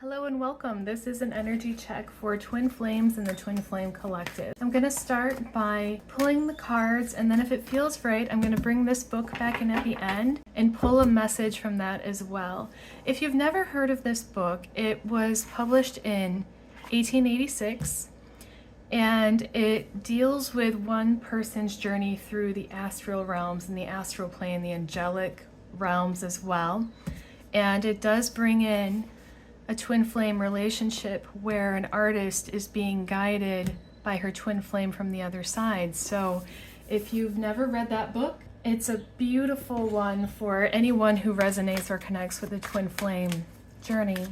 Hello and welcome. This is an energy check for Twin Flames and the Twin Flame Collective. I'm going to start by pulling the cards, and then if it feels right, I'm going to bring this book back in at the end and pull a message from that as well. If you've never heard of this book, it was published in 1886, and it deals with one person's journey through the astral realms and the astral plane, the angelic realms as well. And it does bring in a twin flame relationship where an artist is being guided by her twin flame from the other side. So if you've never read that book, it's a beautiful one for anyone who resonates or connects with the twin flame journey.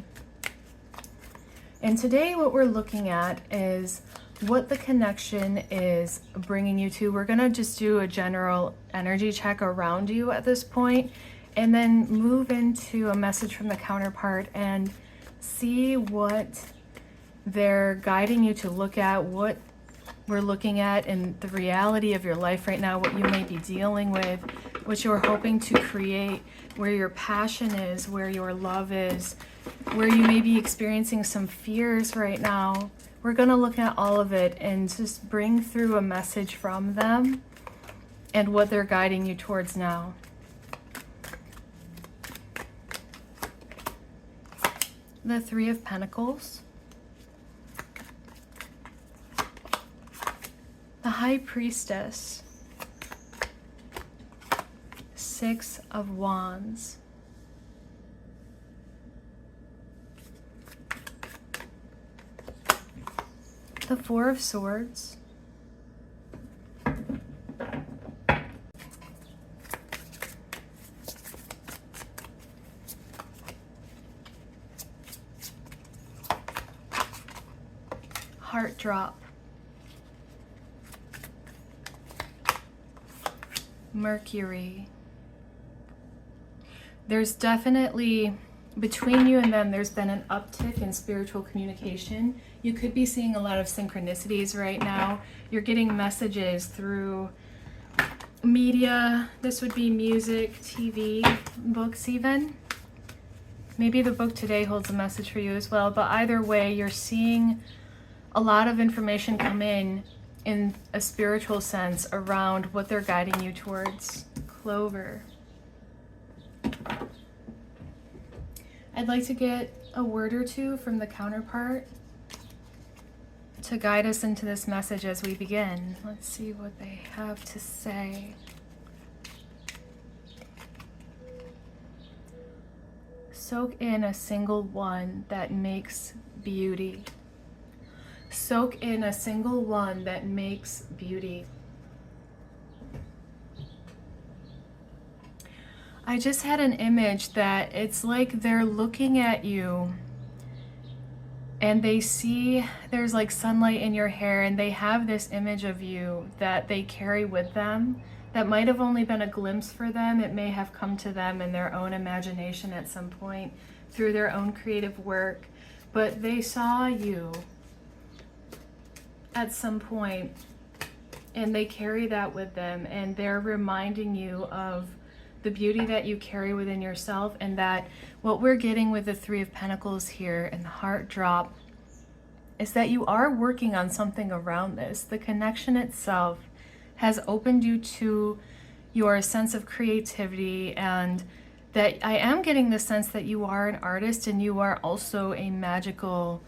And today what we're looking at is what the connection is bringing you to. We're gonna just do a general energy check around you at this point, and then move into a message from the counterpart and see what they're guiding you to look at, what we're looking at in the reality of your life right now, what you may be dealing with, what you're hoping to create, where your passion is, where your love is, where you may be experiencing some fears right now. We're going to look at all of it and just bring through a message from them and what they're guiding you towards now. The Three of Pentacles, the High Priestess, Six of Wands, the Four of Swords, Heart Drop, Mercury. There's definitely, between you and them, there's been an uptick in spiritual communication. You could be seeing a lot of synchronicities right now. You're getting messages through media. This would be music, TV, books even. Maybe the book today holds a message for you as well, but either way, you're seeing a lot of information come in a spiritual sense around what they're guiding you towards. Clover. I'd like to get a word or two from the counterpart to guide us into this message as we begin. Let's see what they have to say. Soak in a single one that makes beauty. Soak in a single one that makes beauty. I just had an image that it's like they're looking at you and they see there's like sunlight in your hair, and they have this image of you that they carry with them that might have only been a glimpse for them. It may have come to them in their own imagination at some point through their own creative work, but they saw you at some point and they carry that with them, and they're reminding you of the beauty that you carry within yourself. And that what we're getting with the Three of Pentacles here and the Heart Drop is that you are working on something around this. The connection itself has opened you to your sense of creativity, and that I am getting the sense that you are an artist and you are also a magical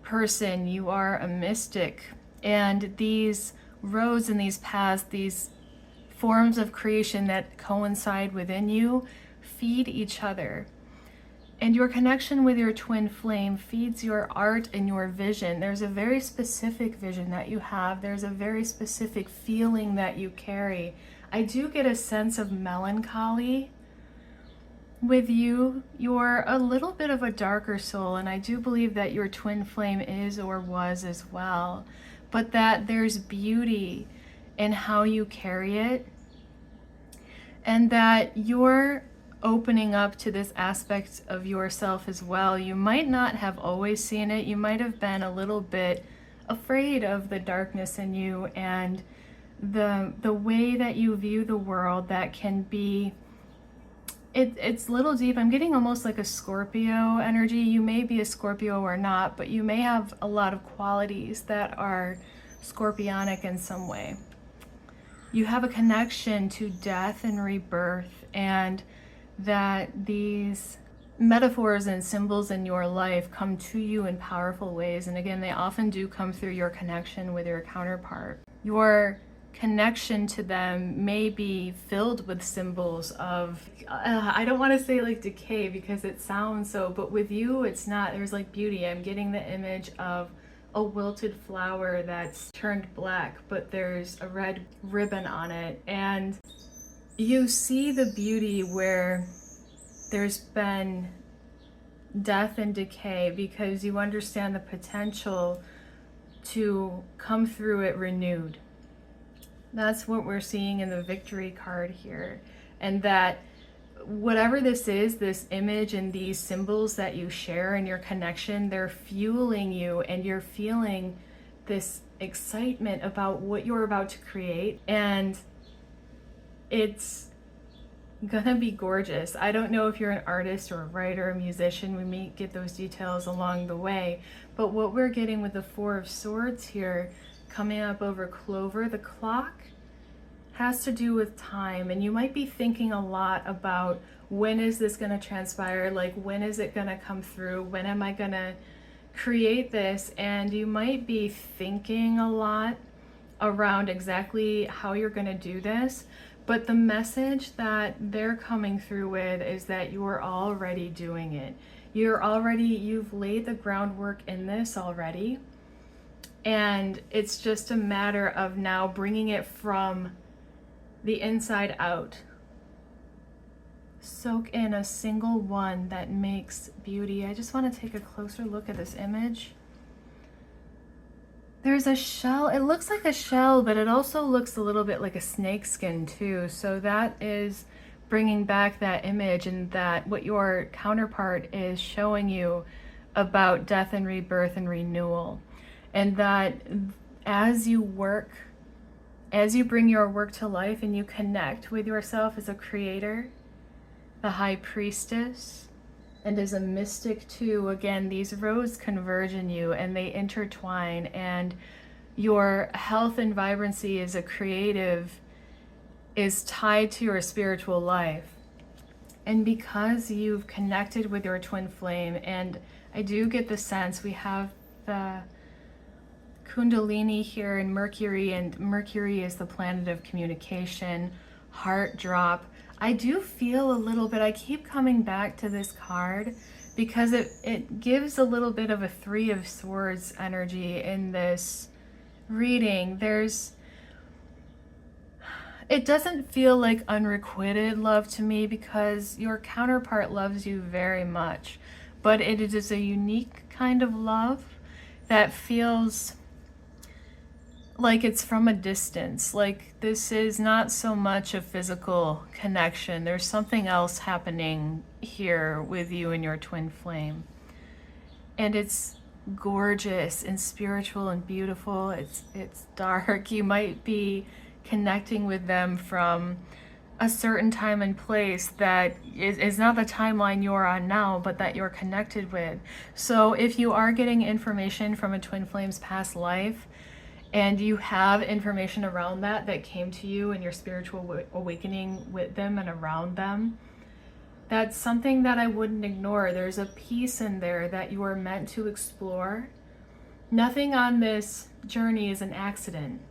person. You are a mystic, and these roads and these paths, these forms of creation that coincide within you, feed each other. And your connection with your twin flame feeds your art and your vision. There's a very specific vision that you have. There's a very specific feeling that you carry. I do get a sense of melancholy with you. You're a little bit of a darker soul, and I do believe that your twin flame is or was as well, but that there's beauty in how you carry it, and that you're opening up to this aspect of yourself as well. You might not have always seen it. You might have been a little bit afraid of the darkness in you and the way that you view the world that can be It's a little deep. I'm getting almost like a Scorpio energy. You may be a Scorpio or not, but you may have a lot of qualities that are scorpionic in some way. You have a connection to death and rebirth, and that these metaphors and symbols in your life come to you in powerful ways. And again, they often do come through your connection with your counterpart. Your connection to them may be filled with symbols of, I don't want to say like decay because it sounds so, but with you, it's not. There's like beauty. I'm getting the image of a wilted flower that's turned black, but there's a red ribbon on it. And you see the beauty where there's been death and decay because you understand the potential to come through it renewed. That's what we're seeing in the victory card here. And that whatever this is, this image and these symbols that you share in your connection, they're fueling you, and you're feeling this excitement about what you're about to create. And it's gonna be gorgeous. I don't know if you're an artist or a writer, a musician. We may get those details along the way. But what we're getting with the Four of Swords here, coming up over Clover, the clock has to do with time. And you might be thinking a lot about, when is this gonna transpire? Like, when is it gonna come through? When am I gonna create this? And you might be thinking a lot around exactly how you're gonna do this. But the message that they're coming through with is that you're already doing it. You've laid the groundwork in this already. And it's just a matter of now bringing it from the inside out. Soak in a single one that makes beauty. I just want to take a closer look at this image. There's a shell. It looks like a shell, but it also looks a little bit like a snake skin too. So that is bringing back that image, and that what your counterpart is showing you about death and rebirth and renewal. And that as you work, as you bring your work to life and you connect with yourself as a creator, the high priestess, and as a mystic too, again, these roads converge in you and they intertwine, and your health and vibrancy as a creative is tied to your spiritual life. And because you've connected with your twin flame, and I do get the sense we have the Kundalini here in Mercury, and Mercury is the planet of communication, heart drop. I do feel a little bit, I keep coming back to this card because it gives a little bit of a Three of Swords energy in this reading. It doesn't feel like unrequited love to me because your counterpart loves you very much, but it is a unique kind of love that feels like it's from a distance. Like this is not so much a physical connection. There's something else happening here with you and your twin flame. And it's gorgeous and spiritual and beautiful. It's dark. You might be connecting with them from a certain time and place that is not the timeline you're on now, but that you're connected with. So if you are getting information from a twin flame's past life, and you have information around that came to you in your spiritual awakening with them and around them, that's something that I wouldn't ignore. There's a piece in there that you are meant to explore. Nothing on this journey is an accident.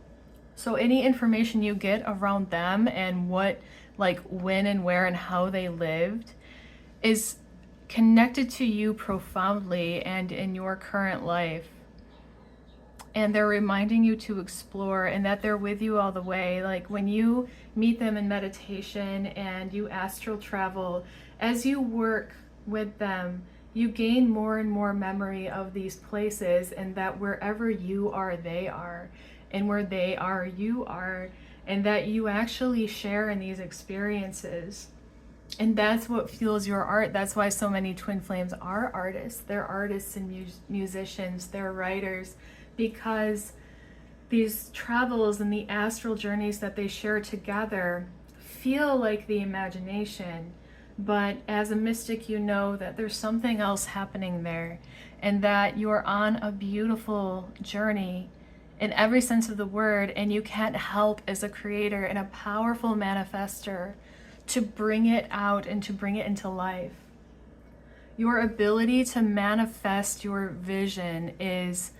So any information you get around them and what, like when and where and how they lived, is connected to you profoundly and in your current life. And they're reminding you to explore, and that they're with you all the way. Like when you meet them in meditation and you astral travel, as you work with them, you gain more and more memory of these places, and that wherever you are, they are, and where they are, you are, and that you actually share in these experiences. And that's what fuels your art. That's why so many twin flames are artists. They're artists and musicians, they're writers, because these travels and the astral journeys that they share together feel like the imagination, but as a mystic, you know that there's something else happening there, and that you're on a beautiful journey in every sense of the word, and you can't help as a creator and a powerful manifester to bring it out and to bring it into life. Your ability to manifest your vision is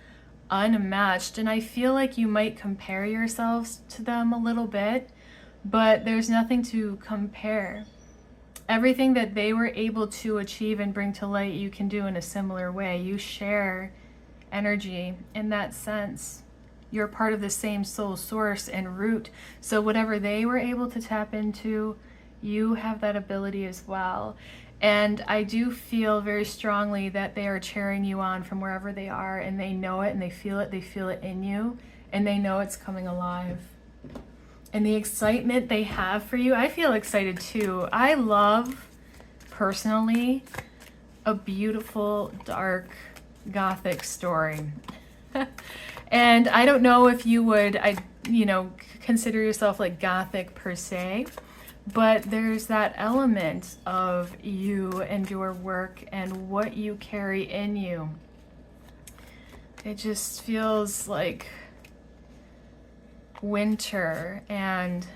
unmatched, and I feel like you might compare yourselves to them a little bit, but there's nothing to compare. Everything that they were able to achieve and bring to light, you can do in a similar way. You share energy in that sense. You're part of the same soul source and root. So whatever they were able to tap into, you have that ability as well. And I do feel very strongly that they are cheering you on from wherever they are, and they know it and they feel it in you, and they know it's coming alive. And the excitement they have for you, I feel excited too. I love, personally, a beautiful, dark, gothic story. And I don't know if you would, consider yourself like gothic per se, but there's that element of you and your work and what you carry in you. It just feels like winter and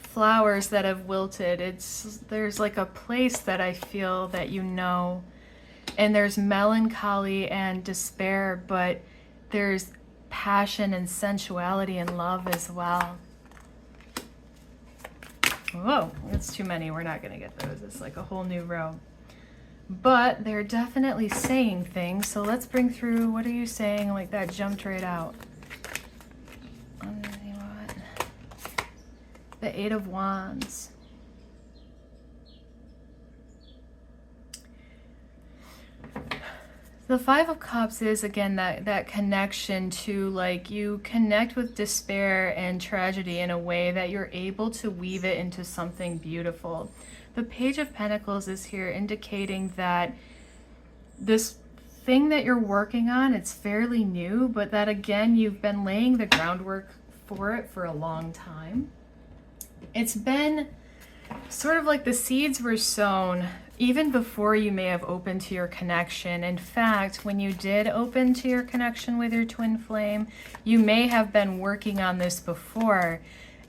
flowers that have wilted. There's like a place that I feel that you know, and there's melancholy and despair, but there's passion and sensuality and love as well. Whoa, that's too many. We're not going to get those. It's like a whole new row. But they're definitely saying things. So let's bring through, what are you saying? Like that jumped right out. The Eight of Wands. The Five of Cups is, again, that connection to, like, you connect with despair and tragedy in a way that you're able to weave it into something beautiful. The Page of Pentacles is here, indicating that this thing that you're working on, it's fairly new, but that, again, you've been laying the groundwork for it for a long time. It's been sort of like the seeds were sown even before you may have opened to your connection. In fact, when you did open to your connection with your twin flame, you may have been working on this before,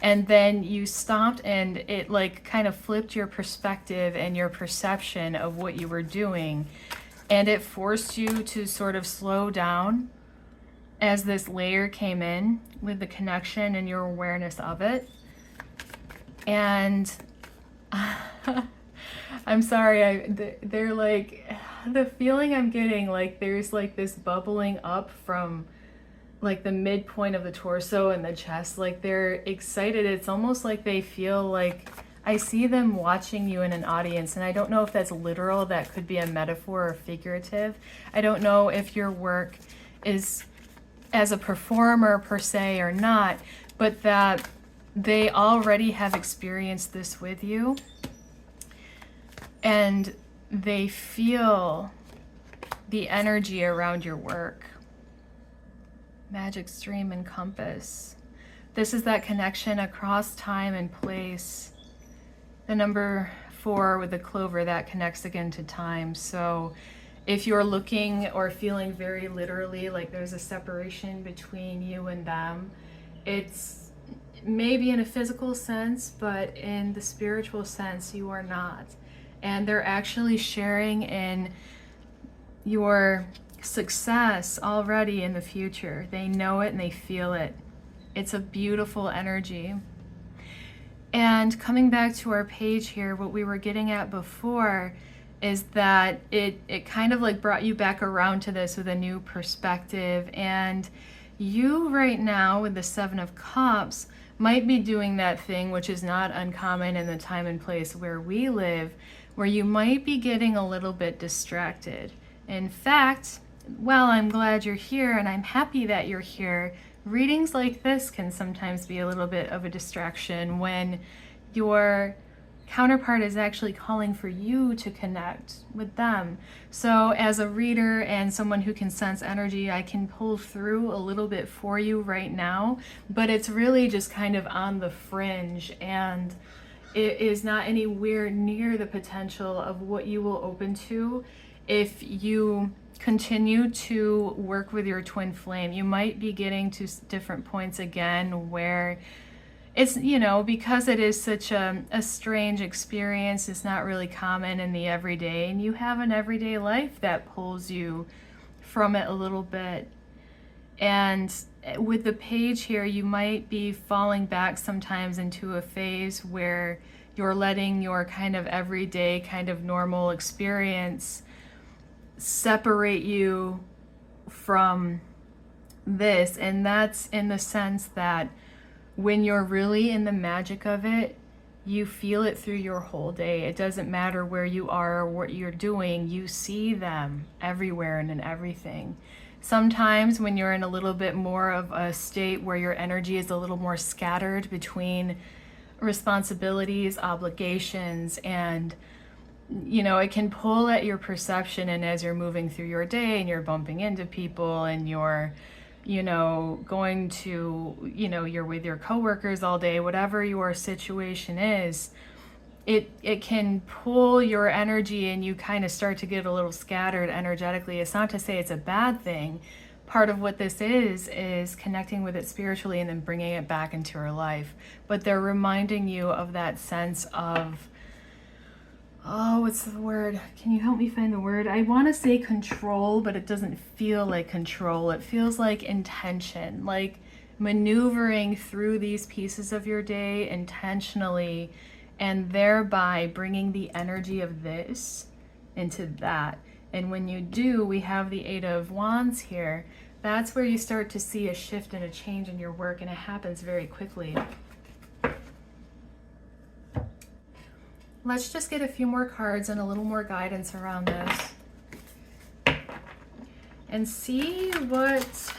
and then you stopped and it like kind of flipped your perspective and your perception of what you were doing, and it forced you to sort of slow down as this layer came in with the connection and your awareness of it. And I'm sorry, they're like, the feeling I'm getting, like there's like this bubbling up from like the midpoint of the torso and the chest, like they're excited. It's almost like they feel like, I see them watching you in an audience, and I don't know if that's literal, that could be a metaphor or figurative. I don't know if your work is as a performer per se or not, but that they already have experienced this with you, and they feel the energy around your work. Magic stream and compass. This is that connection across time and place. The number 4 with the clover, that connects again to time. So if you're looking or feeling very literally like there's a separation between you and them, it's maybe in a physical sense, but in the spiritual sense, you are not. And they're actually sharing in your success already in the future. They know it and they feel it. It's a beautiful energy. And coming back to our page here, what we were getting at before is that it kind of like brought you back around to this with a new perspective. And you right now with the Seven of Cups might be doing that thing, which is not uncommon in the time and place where we live, where you might be getting a little bit distracted. In fact, well, I'm glad you're here and I'm happy that you're here. Readings like this can sometimes be a little bit of a distraction when your counterpart is actually calling for you to connect with them. So as a reader and someone who can sense energy, I can pull through a little bit for you right now, but it's really just kind of on the fringe. And it is not anywhere near the potential of what you will open to if you continue to work with your twin flame. You might be getting to different points again where it's, you know, because it is such a strange experience, it's not really common in the everyday, and you have an everyday life that pulls you from it a little bit. And with the page here, you might be falling back sometimes into a phase where you're letting your kind of everyday, kind of normal experience separate you from this. And that's in the sense that when you're really in the magic of it, you feel it through your whole day. It doesn't matter where you are or what you're doing, you see them everywhere and in everything. Sometimes when you're in a little bit more of a state where your energy is a little more scattered between responsibilities, obligations, and you know, it can pull at your perception, and as you're moving through your day and you're bumping into people and you're, you know, going to, you know, you're with your coworkers all day, whatever your situation is, it can pull your energy and you kind of start to get a little scattered energetically. It's not to say it's a bad thing. Part of what this is connecting with it spiritually and then bringing it back into your life. But they're reminding you of that sense of, oh, what's the word? Can you help me find the word? I want to say control, but it doesn't feel like control. It feels like intention, like maneuvering through these pieces of your day intentionally, and thereby bringing the energy of this into that. And when you do, we have the Eight of Wands here. That's where you start to see a shift and a change in your work, and it happens very quickly. Let's just get a few more cards and a little more guidance around this and see what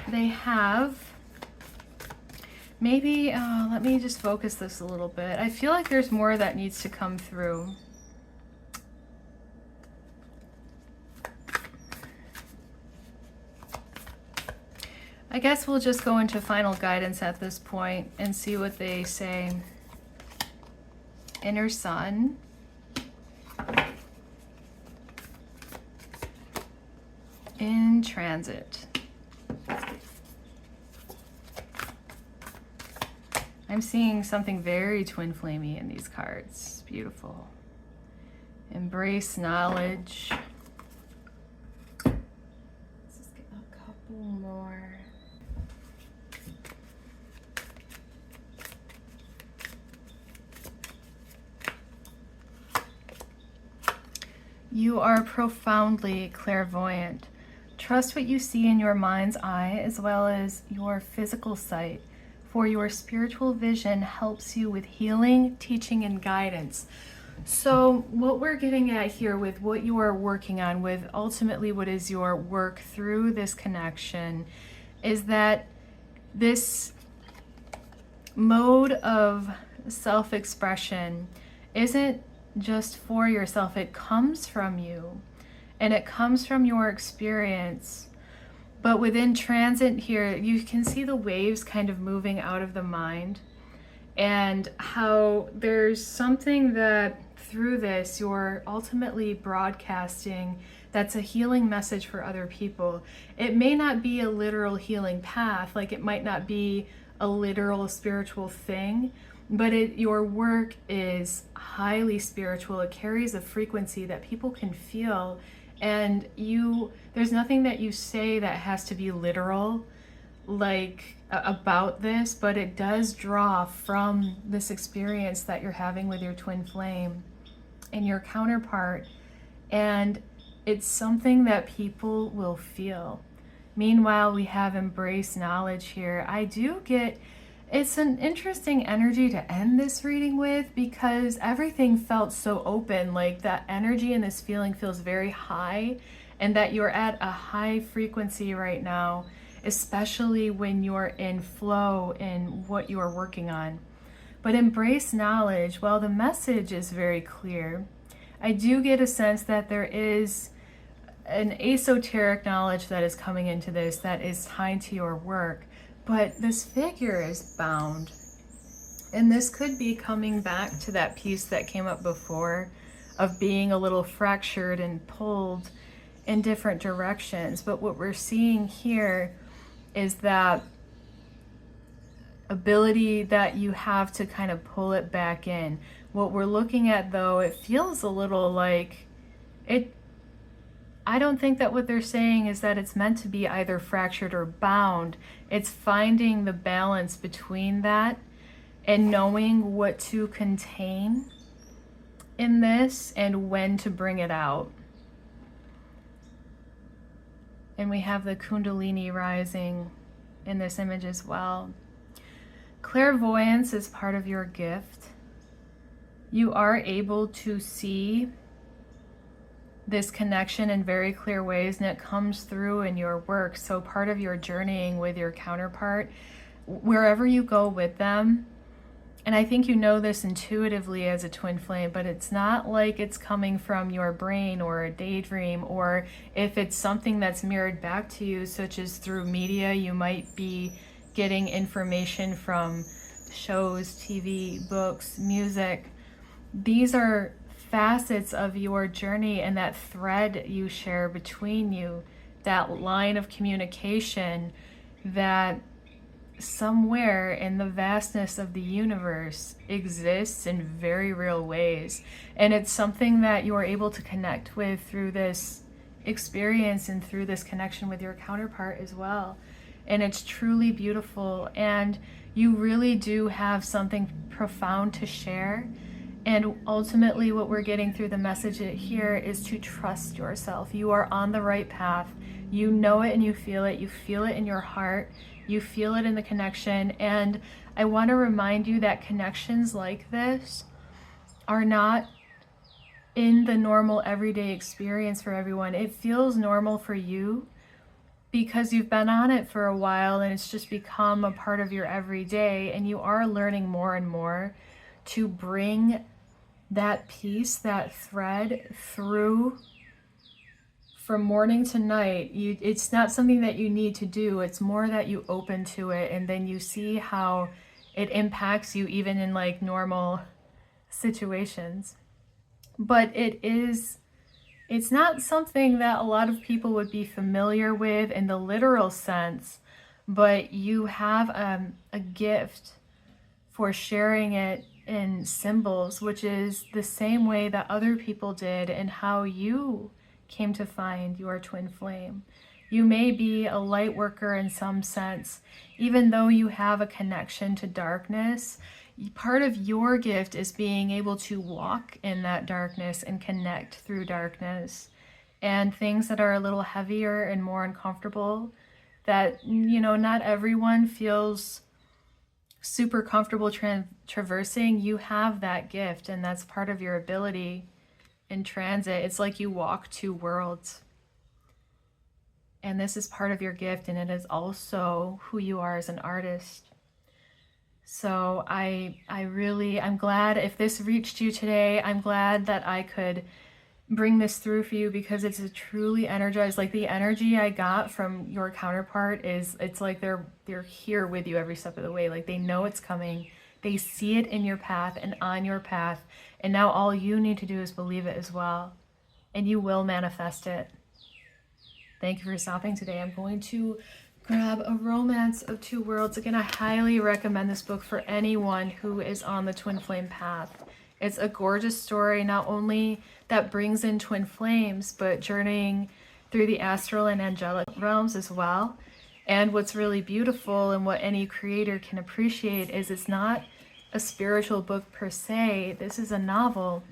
they have. Maybe, let me just focus this a little bit. I feel like there's more that needs to come through. I guess we'll just go into final guidance at this point and see what they say. Inner Sun. In transit. I'm seeing something very twin flamey in these cards. Beautiful. Embrace knowledge. Let's just get a couple more. You are profoundly clairvoyant. Trust what you see in your mind's eye as well as your physical sight, for your spiritual vision helps you with healing, teaching, and guidance. So what we're getting at here with what you are working on, with ultimately what is your work through this connection, is that this mode of self-expression isn't just for yourself. It comes from you and it comes from your experience. But within transit here, you can see the waves kind of moving out of the mind, and how there's something that through this you're ultimately broadcasting that's a healing message for other people. It may not be a literal healing path, like it might not be a literal spiritual thing, but your work is highly spiritual. It carries a frequency that people can feel, and there's nothing that you say that has to be literal, like about this, but it does draw from this experience that you're having with your twin flame and your counterpart, and it's something that people will feel. Meanwhile, we have embrace knowledge here. I do get, it's an interesting energy to end this reading with, because everything felt so open, like that energy and this feeling feels very high, and that you're at a high frequency right now, especially when you're in flow in what you are working on. But embrace knowledge, well, the message is very clear. I do get a sense that there is an esoteric knowledge that is coming into this that is tied to your work. But this figure is bound. And this could be coming back to that piece that came up before of being a little fractured and pulled in different directions. But what we're seeing here is that ability that you have to kind of pull it back in. What we're looking at, though, it feels a little like it. I don't think that what they're saying is that it's meant to be either fractured or bound. It's finding the balance between that and knowing what to contain in this and when to bring it out. And we have the Kundalini rising in this image as well. Clairvoyance is part of your gift. You are able to see this connection in very clear ways, and it comes through in your work. So part of your journeying with your counterpart, wherever you go with them, and I think you know this intuitively as a twin flame, but it's not like it's coming from your brain or a daydream, or if it's something that's mirrored back to you, such as through media, you might be getting information from shows, TV, books, music. These are facets of your journey and that thread you share between you, that line of communication that somewhere in the vastness of the universe exists in very real ways. And it's something that you're able to connect with through this experience and through this connection with your counterpart as well. And it's truly beautiful. And you really do have something profound to share. And ultimately what we're getting through the message here is to trust yourself. You are on the right path. You know it and you feel it. You feel it in your heart. You feel it in the connection. And I want to remind you that connections like this are not in the normal everyday experience for everyone. It feels normal for you because you've been on it for a while and it's just become a part of your everyday, and you are learning more and more to bring that piece, that thread through from morning to night. It's not something that you need to do. It's more that you open to it, and then you see how it impacts you even in like normal situations. But it's not something that a lot of people would be familiar with in the literal sense, but you have a gift for sharing it in symbols, which is the same way that other people did and how you came to find your twin flame. You may be a light worker in some sense, even though you have a connection to darkness. Part of your gift is being able to walk in that darkness and connect through darkness, and things that are a little heavier and more uncomfortable that, not everyone feels super comfortable traversing. You have that gift, and that's part of your ability in transit. It's like you walk two worlds, and this is part of your gift, and it is also who you are as an artist. So I'm glad if this reached you today. I'm glad that I could bring this through for you, because it's a truly energized, like the energy I got from your counterpart it's like they're here with you every step of the way. Like they know it's coming. They see it in your path and on your path. And now all you need to do is believe it as well. And you will manifest it. Thank you for stopping today. I'm going to grab A Romance of Two Worlds. Again, I highly recommend this book for anyone who is on the twin flame path. It's a gorgeous story, not only that brings in twin flames, but journeying through the astral and angelic realms as well. And what's really beautiful and what any creator can appreciate is it's not a spiritual book per se. This is a novel.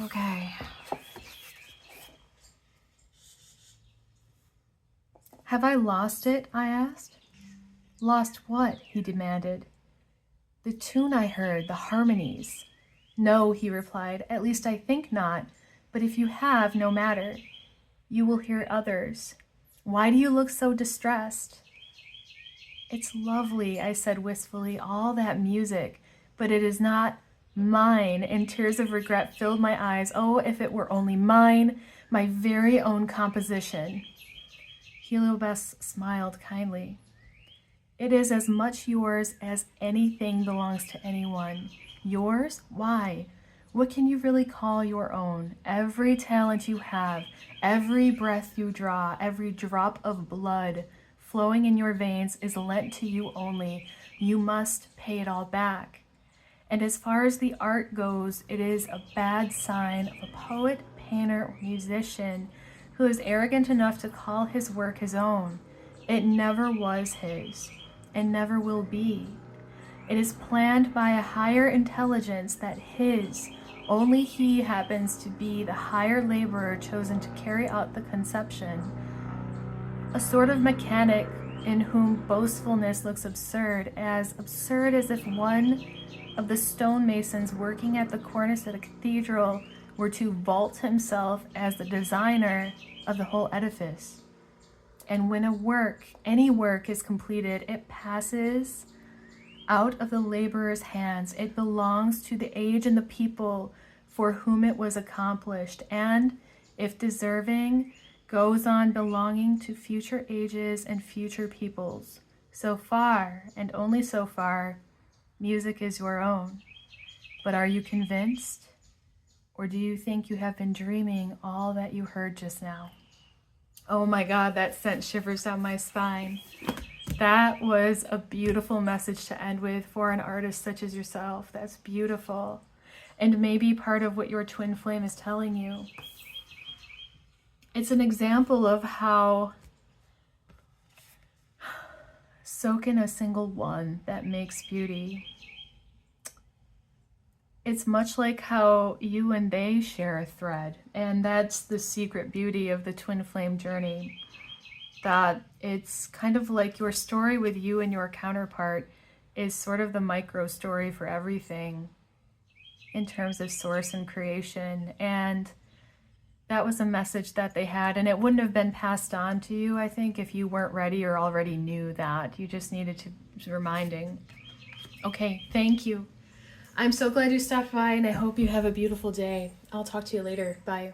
Okay. Have I lost it? I asked. Lost what? He demanded. The tune I heard, the harmonies. No, he replied, at least I think not, but if you have, no matter. You will hear others. Why do you look so distressed? It's lovely, I said wistfully, all that music, but it is not mine, and tears of regret filled my eyes. Oh, if it were only mine, my very own composition. Heliobas smiled kindly. It is as much yours as anything belongs to anyone. Yours? Why? What can you really call your own? Every talent you have, every breath you draw, every drop of blood flowing in your veins is lent to you only. You must pay it all back. And as far as the art goes, it is a bad sign of a poet, painter, or musician who is arrogant enough to call his work his own. It never was his, and never will be. It is planned by a higher intelligence that his, only he happens to be the higher laborer chosen to carry out the conception. A sort of mechanic in whom boastfulness looks absurd as if one of the stonemasons working at the cornice of a cathedral were to vault himself as the designer of the whole edifice. And when any work is completed, it passes out of the laborer's hands. It belongs to the age and the people for whom it was accomplished, and, if deserving, goes on belonging to future ages and future peoples. So far, and only so far, music is your own. But are you convinced? Or do you think you have been dreaming all that you heard just now? Oh my God, that sent shivers down my spine. That was a beautiful message to end with for an artist such as yourself. That's beautiful. And maybe part of what your twin flame is telling you. It's an example of how soak in a single one that makes beauty. It's much like how you and they share a thread, and that's the secret beauty of the twin flame journey, that it's kind of like your story with you and your counterpart is sort of the micro story for everything in terms of source and creation. And that was a message that they had, and it wouldn't have been passed on to you, I think, if you weren't ready or already knew that. You just needed to reminding. Okay, thank you. I'm so glad you stopped by, and I hope you have a beautiful day. I'll talk to you later. Bye.